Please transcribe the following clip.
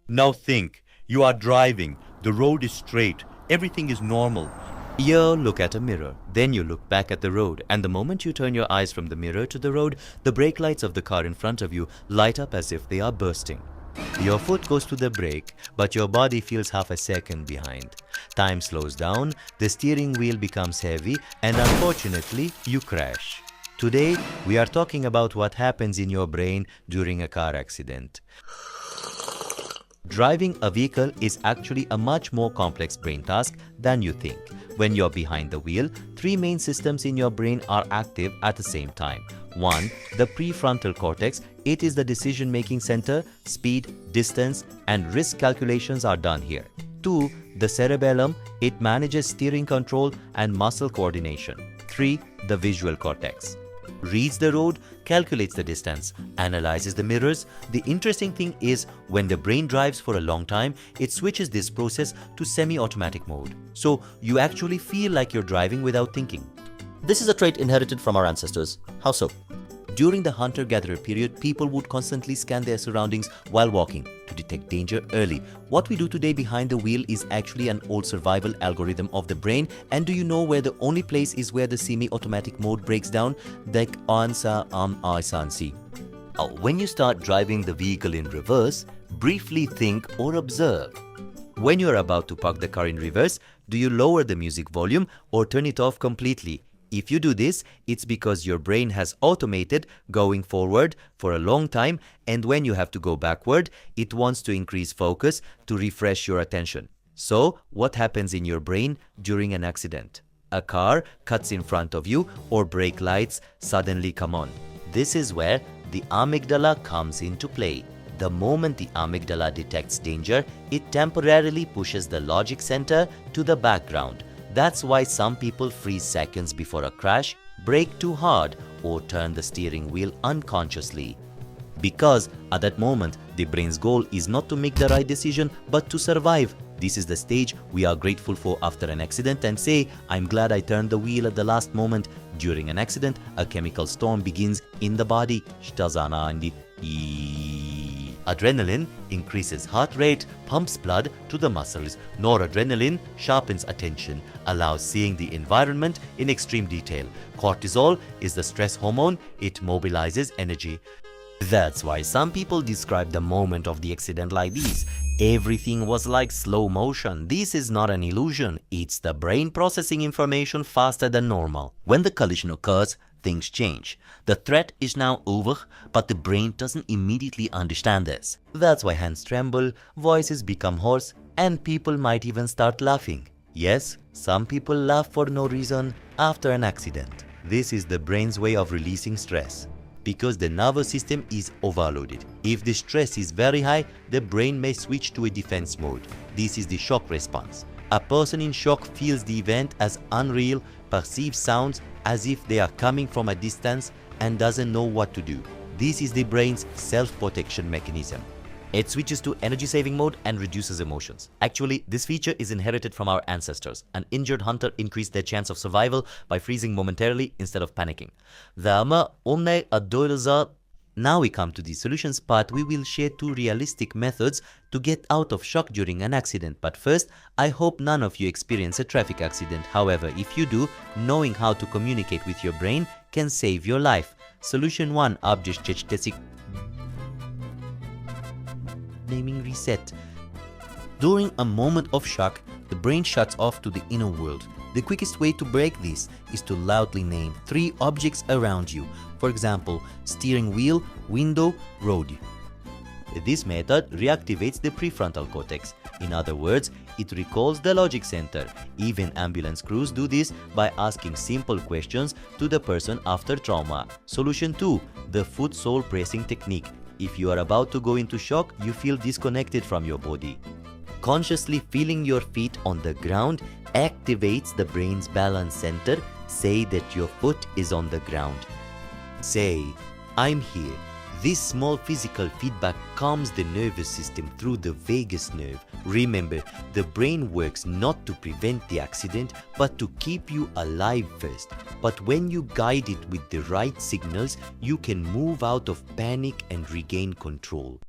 Now think, you are driving, the road is straight, everything is normal. You look at a mirror, then you look back at the road, and the moment you turn your eyes from the mirror to the road, the brake lights of the car in front of you light up as if they are bursting. Your foot goes to the brake, but your body feels half a second behind. Time slows down, the steering wheel becomes heavy, and unfortunately, you crash. Today, we are talking about what happens in your brain during a car accident. Driving a vehicle is actually a much more complex brain task than you think. When you're behind the wheel, three main systems in your brain are active at the same time. 1. The prefrontal cortex. It is the decision-making center. Speed, distance, and risk calculations are done here. 2. The cerebellum. It manages steering control and muscle coordination. 3. The visual cortex. Reads the road, calculates the distance, analyzes the mirrors. The interesting thing is, when the brain drives for a long time, it switches this process to semi-automatic mode. So you actually feel like you're driving without thinking. This is a trait inherited from our ancestors. How so? During the hunter-gatherer period, people would constantly scan their surroundings while walking to detect danger early. What we do today behind the wheel is actually an old survival algorithm of the brain. And do you know where the only place is where the semi-automatic mode breaks down? Like ansa si. When you start driving the vehicle in reverse, briefly think or observe. When you're about to park the car in reverse, do you lower the music volume or turn it off completely? If you do this, it's because your brain has automated going forward for a long time, and when you have to go backward, it wants to increase focus to refresh your attention. So, what happens in your brain during an accident? A car cuts in front of you or brake lights suddenly come on. This is where the amygdala comes into play. The moment the amygdala detects danger, it temporarily pushes the logic center to the background. That's why some people freeze seconds before a crash, brake too hard, or turn the steering wheel unconsciously. Because at that moment, the brain's goal is not to make the right decision, but to survive. This is the stage we are grateful for after an accident and say, I'm glad I turned the wheel at the last moment. During an accident, a chemical storm begins in the body. Adrenaline increases heart rate, pumps blood to the muscles. Noradrenaline sharpens attention, allows seeing the environment in extreme detail. Cortisol is the stress hormone, it mobilizes energy. That's why some people describe the moment of the accident like this. Everything was like slow motion. This is not an illusion. It's the brain processing information faster than normal. When the collision occurs, things change. The threat is now over, but the brain doesn't immediately understand this. That's why hands tremble, voices become hoarse, and people might even start laughing. Yes, some people laugh for no reason after an accident. This is the brain's way of releasing stress, because the nervous system is overloaded. If the stress is very high, the brain may switch to a defense mode. This is the shock response. A person in shock feels the event as unreal, perceives sounds as if they are coming from a distance, and doesn't know what to do. This is the brain's self-protection mechanism. It switches to energy-saving mode and reduces emotions. Actually, this feature is inherited from our ancestors. An injured hunter increased their chance of survival by freezing momentarily instead of panicking. Now we come to the solutions part. We will share 2 realistic methods to get out of shock during an accident. But first, I hope none of you experience a traffic accident. However, if you do, knowing how to communicate with your brain can save your life. Solution 1. Naming reset. During a moment of shock, the brain shuts off to the inner world. The quickest way to break this is to loudly name 3 objects around you. For example, steering wheel, window, road. This method reactivates the prefrontal cortex. In other words, it recalls the logic center. Even ambulance crews do this by asking simple questions to the person after trauma. Solution 2. The foot sole pressing technique. If you are about to go into shock, you feel disconnected from your body. Consciously feeling your feet on the ground activates the brain's balance center. Say that your foot is on the ground. Say, I'm here. This small physical feedback calms the nervous system through the vagus nerve. Remember, the brain works not to prevent the accident, but to keep you alive first. But when you guide it with the right signals, you can move out of panic and regain control.